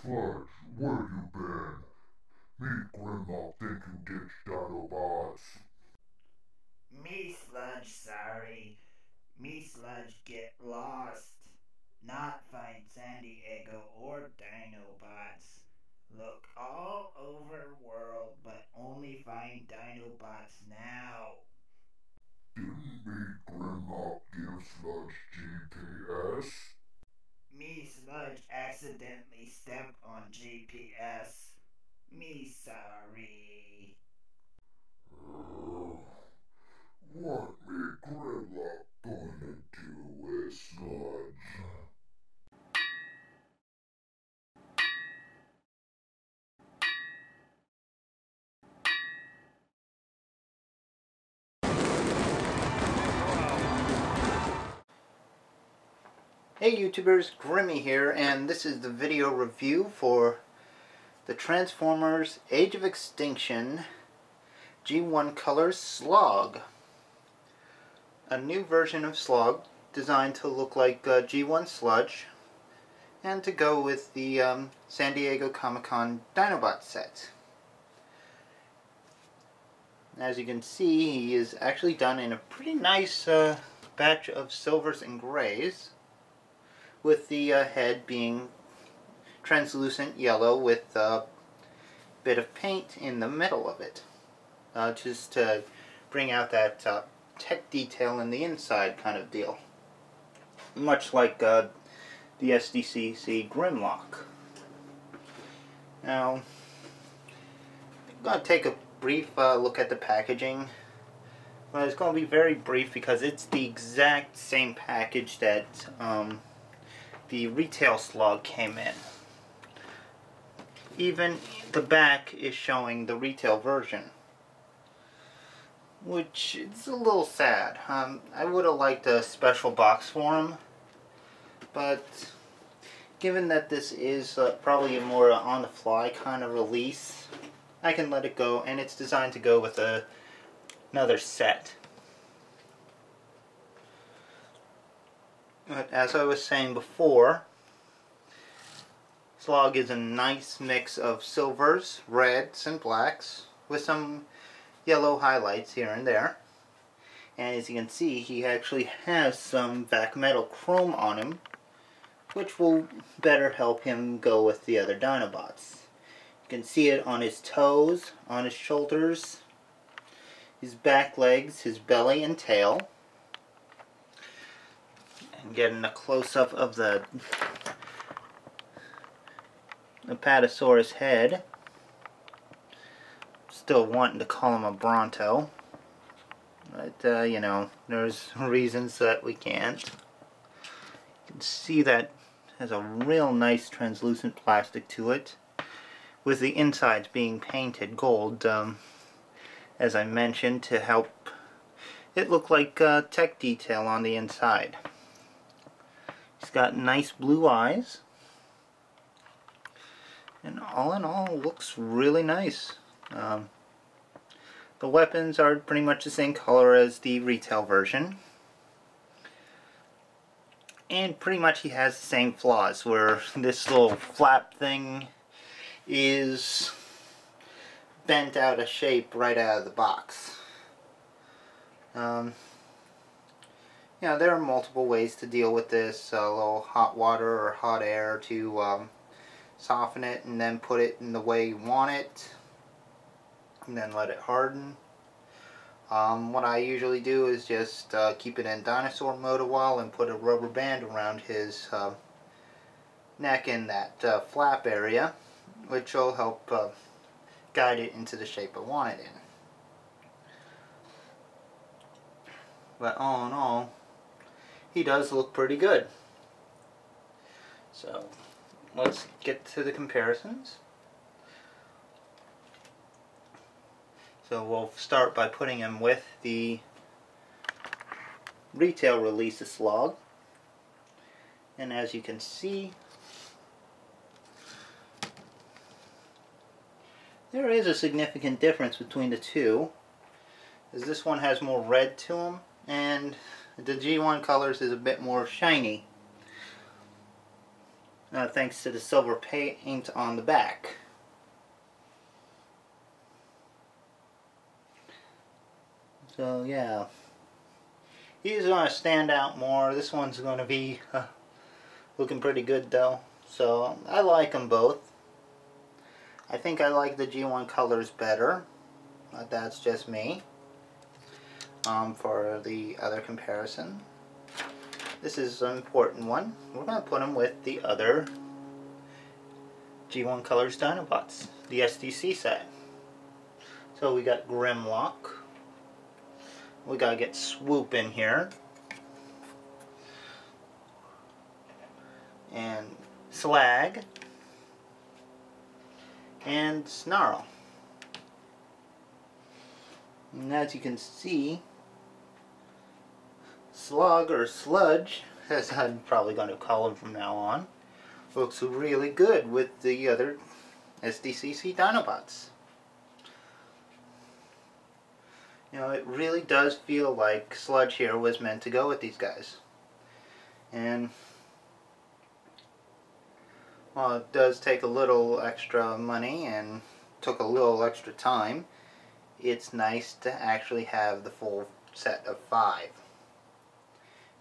Sludge, where you been? Me, Grimlock, think you ditched Dinobots. Me Sludge sorry. Me Sludge get lost. Not find San Diego or Dinobots. Look all over world but only find Dinobots now. Didn't me, Grimlock, give Sludge GPS? Me Sludge accidentally stepped on GPS. Me sorry. What me, Grimlock, gonna do with Sludge? Hey YouTubers, Grimmy here, and this is the video review for the Transformers Age of Extinction G1 Colors Slog. A new version of Slog designed to look like G1 Sludge and to go with the San Diego Comic-Con Dinobot set. As you can see, he is actually done in a pretty nice batch of silvers and grays, with the head being translucent yellow with a bit of paint in the middle of it, just to bring out that tech detail in the inside kind of deal, much like the SDCC Grimlock. Now, I'm going to take a brief look at the packaging. Well, it's going to be very brief because it's the exact same package that the retail Slog came in. Even the back is showing the retail version, which is a little sad. I would have liked a special box for him, but given that this is probably a more on-the-fly kind of release, I can let it go, and it's designed to go with another set. But as I was saying before, Slog is a nice mix of silvers, reds, and blacks with some yellow highlights here and there. And as you can see, he actually has some vac metal chrome on him, which will better help him go with the other Dinobots. You can see it on his toes, on his shoulders, his back legs, his belly and tail. And getting a close-up of the Apatosaurus head. Still wanting to call him a Bronto, but you know, there's reasons that we can't. You can see that has a real nice translucent plastic to it, with the insides being painted gold, as I mentioned, to help it look like tech detail on the inside. He's got nice blue eyes, and all in all, looks really nice. The weapons are pretty much the same color as the retail version, and pretty much he has the same flaws, where this little flap thing is bent out of shape right out of the box. You know, there are multiple ways to deal with this. A little hot water or hot air to soften it, and then put it in the way you want it, and then let it harden. What I usually do is just keep it in dinosaur mode a while and put a rubber band around his neck in that flap area, which will help guide it into the shape I want it in. But all in all, he does look pretty good. So let's get to the comparisons. So we'll start by putting him with the retail release of Slog. And as you can see, there is a significant difference between the two, as this one has more red to him, and the G1 Colors is a bit more shiny. thanks to the silver paint on the back. So yeah, these are going to stand out more. This one's going to be looking pretty good though. So I like them both. I think I like the G1 colors better, but that's just me. For the other comparison, this is an important one. We're going to put them with the other G1 Colors Dinobots, the SDC set. So we got Grimlock. We got to get Swoop in here. And Slag. And Snarl. And as you can see, Slog or Sludge, as I'm probably going to call him from now on, looks really good with the other SDCC Dinobots. You know, it really does feel like Sludge here was meant to go with these guys. And while it does take a little extra money and took a little extra time, it's nice to actually have the full set of 5.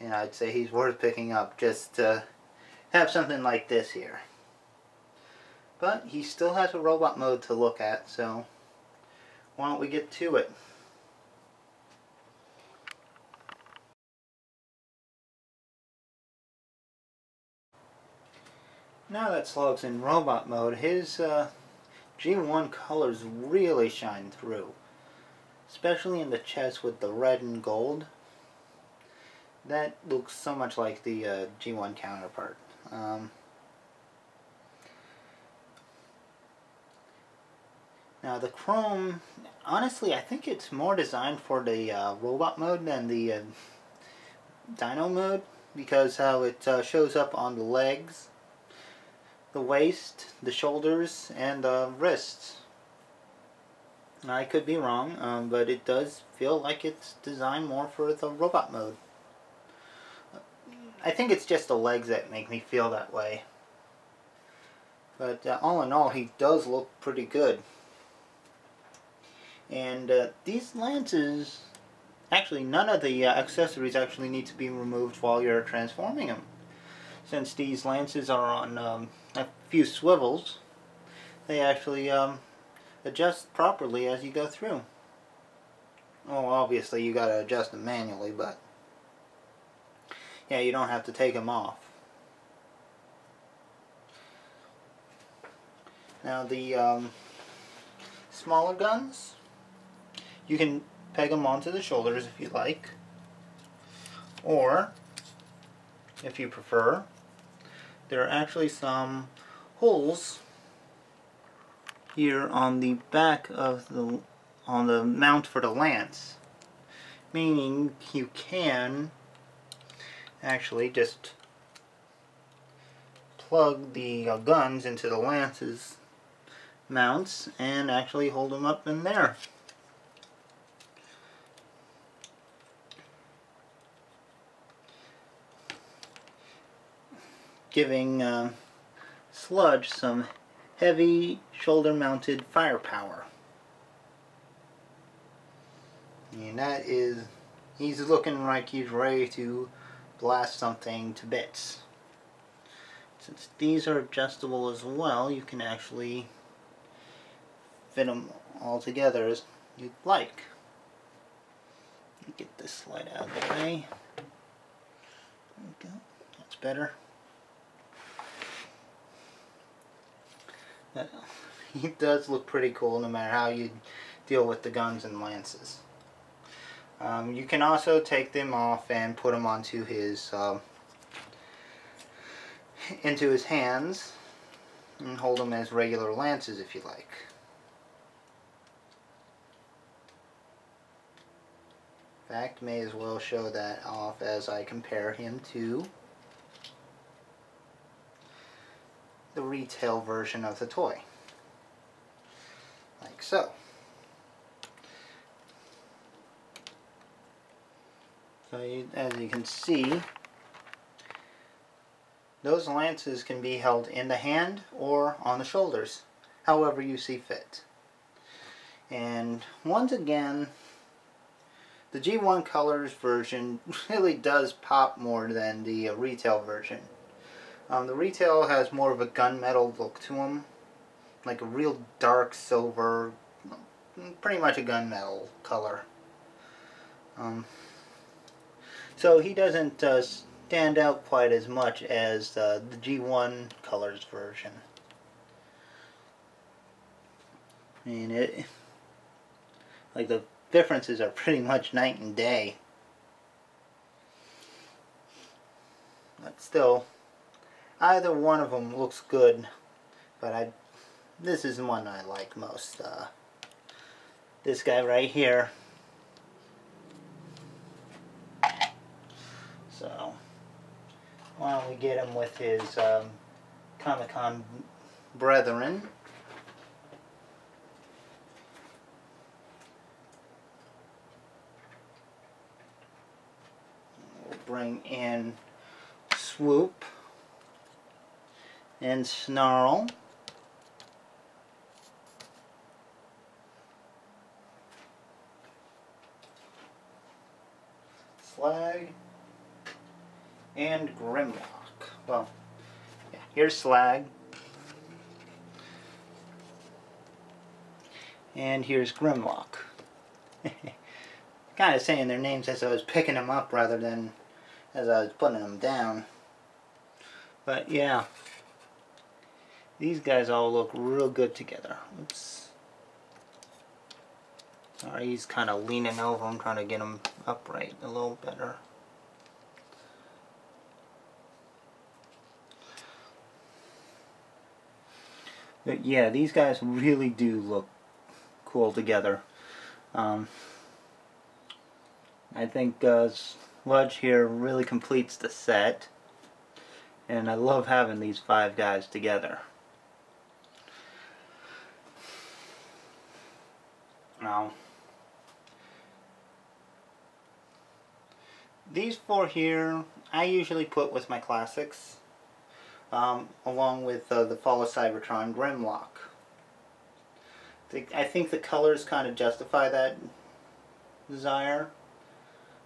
And I'd say he's worth picking up just to have something like this here. But he still has a robot mode to look at, so why don't we get to it? Now that Slog's in robot mode, his G1 colors really shine through. Especially in the chest with the red and gold. That looks so much like the G1 counterpart. Now the chrome, honestly I think it's more designed for the robot mode than the Dino mode, because how it shows up on the legs, the waist, the shoulders, and the wrists. I could be wrong, but it does feel like it's designed more for the robot mode. I think it's just the legs that make me feel that way. But all in all, he does look pretty good. And these lances, actually none of the accessories actually need to be removed while you're transforming them. Since these lances are on a few swivels, they actually adjust properly as you go through. Well, obviously you gotta adjust them manually, but yeah, you don't have to take them off. Now the smaller guns, you can peg them onto the shoulders if you like, or if you prefer, there are actually some holes here on the back of the mount for the lance, meaning you can actually just plug the guns into the lance's mounts and actually hold them up in there. Giving Sludge some heavy shoulder-mounted firepower. And that is, he's looking like he's ready to blast something to bits. Since these are adjustable as well, you can actually fit them all together as you'd like. Get this slide out of the way. There we go. That's better. He does look pretty cool no matter how you deal with the guns and lances. You can also take them off and put them onto his into his hands and hold them as regular lances if you like. In fact, may as well show that off as I compare him to the retail version of the toy. Like so. So as you can see, Those lances can be held in the hand or on the shoulders, however you see fit. And once again, the G1 Colors version really does pop more than the retail version. The retail has more of a gunmetal look to him, like a real dark silver, pretty much a gunmetal color. So he doesn't stand out quite as much as the G1 Colors version. I mean, like the differences are pretty much night and day. But still, either one of them looks good, but this is the one I like most. This guy right here. So, why don't we get him with his Comic-Con brethren. We'll bring in Swoop and Snarl. Slog and Grimlock. Well, yeah, here's Slog. And here's Grimlock. Kind of saying their names as I was picking them up rather than as I was putting them down. But yeah, these guys all look real good together. Oops. Sorry, he's kind of leaning over. I'm trying to get him upright a little better. But yeah, these guys really do look cool together. I think Sludge here really completes the set. And I love having these 5 guys together. Now, these 4 here, I usually put with my classics, along with the Fall of Cybertron Grimlock. I think the colors kind of justify that desire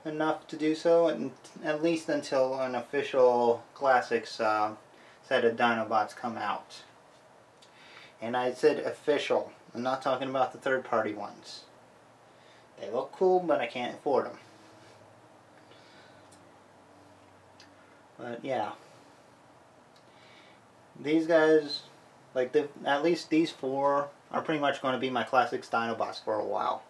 enough to do so, and at least until an official classics set of Dinobots come out. And I said official. I'm not talking about the third-party ones. They look cool, but I can't afford them. But yeah, these guys, like at least these 4, are pretty much going to be my classics Dinobots for a while.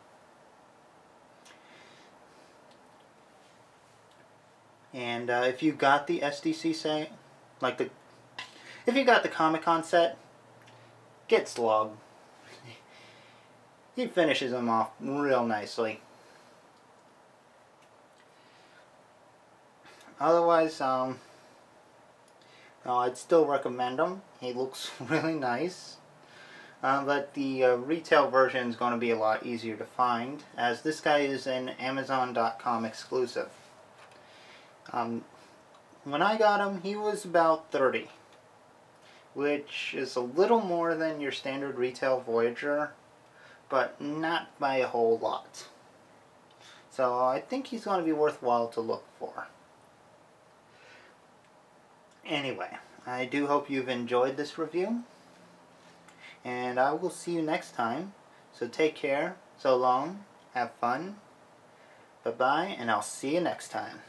And if you got the SDCC set, if you got the Comic-Con set, get Slog. He finishes them off real nicely. Otherwise, I'd still recommend him. He looks really nice. But the retail version is going to be a lot easier to find, as this guy is an Amazon.com exclusive. When I got him, he was about $30, which is a little more than your standard retail Voyager, but not by a whole lot. So I think he's going to be worthwhile to look for. Anyway, I do hope you've enjoyed this review, and I will see you next time. So take care, so long, have fun, bye-bye, and I'll see you next time.